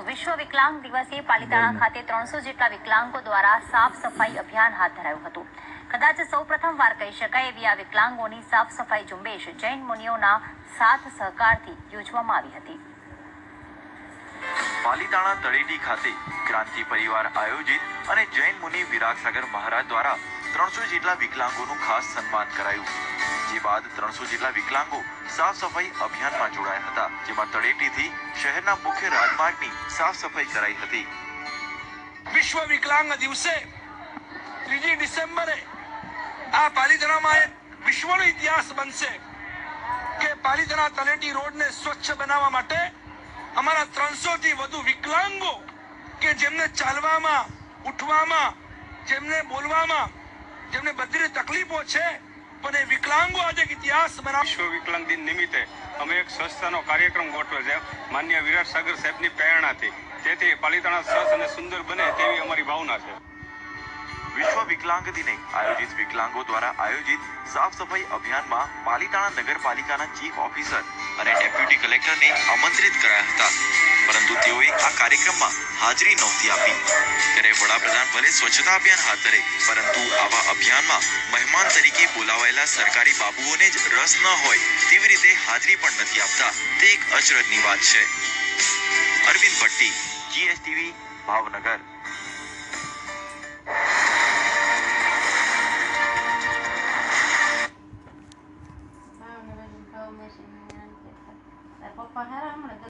વિશ્વ વિકલાંગ દિવસે પાલિતાણા ખાતે 300 જેટલા વિકલાંગો દ્વારા સાફ સફાઈ અભિયાન હાથ ધરાયું હતું। કદાચ સૌપ્રથમવાર કહી શકાય એવી આ વિકલાંગોની સાફ સફાઈ ઝુંબેશ જૈન મુનિઓના સાથ સહકારથી યોજવામાં આવી હતી। પાલિતાણા તળેટી ખાતે ક્રાંતિ પરિવાર આયોજિત અને જૈન મુનિ વિરાગસાગર મહારાજ દ્વારા 300 જેટલા વિકલાંગોનું ખાસ સન્માન કરાયું, જે બાદ 300 જેટલા વિકલાંગો સાફ સફાઈ અભિયાનમાં જોડાયા હતા, જેમાં તળેટીથી શહેરના મુખ્ય રાજમાર્ગની સાફ સફાઈ કરાઈ હતી। વિશ્વ વિકલાંગ દિવસે 3 ડિસેમ્બરે આ પાલિતાણામાં એક વિશ્વનો ઇતિહાસ બનશે કે પાલિતાણા તળેટી રોડને સ્વચ્છ બનાવવા માટે અમારા 300 થી વધુ વિકલાંગો કે જેમને ચાલવામાં, ઉઠવામાં, જેમને બોલવામાં, જેમને બધી તકલીફો છે, પણ એ વિકલાંગો આજે ઇતિહાસ બનાવ। વિશ્વ વિકલાંગ દિન નિમિત્તે અમે એક સ્વચ્છતાનો કાર્યક્રમ ગોઠવ્યો છે માનનીય વિરાગસાગર સાહેબની પ્રેરણાથી, જેથી પાલિતાણા સ્વચ્છ અને સુંદર બને તેવી અમારી ભાવના છે। વિશ્વ વિકલાંગ દિને આયોજિત વિકલાંગો દ્વારા આયોજિત સાફ સફાઈ અભિયાનમાં પાલિતાણા નગરપાલિકાના ચીફ ઓફિસર અને ડેપ્યુટી કલેક્ટરને આમંત્રિત કરાયા હતા, પરંતુ તેઓએ આ કાર્યક્રમમાં હાજરી નહોતી આપી। ત્યારે વડાપ્રધાન ભલે સ્વચ્છતા અભિયાન હાથ ધરે, પરંતુ આવા અભિયાનમાં મહેમાન તરીકે બોલાવાયેલા સરકારી બાબુઓને જ રસ ન હોય તેવી રીતે હાજરી પણ નથી આપતા, તે એક અચરજની વાત છે। અરવિંદ ભટ્ટી, GSTV, ભાવનગર।